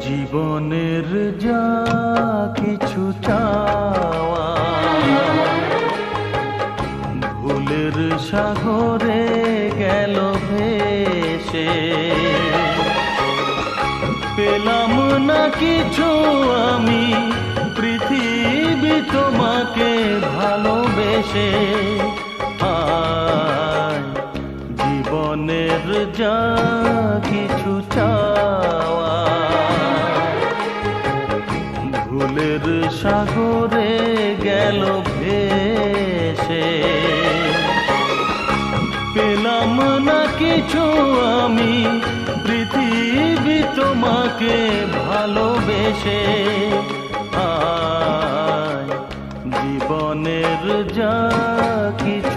জীবনের যা কিছু চাওয়া ভুলের সাগরে গেল ভেসে, পেলাম না কিছু আমি পৃথিবী তোমাকে ভালোবেসে। আয় জীবনের যা কিছু চাওয়া ভুলের সাগরে গেল ভেসে, পেলাম না কিছু আমি পৃথিবী তোমাকে ভালোবেসে। আয় জীবনের যা কিছু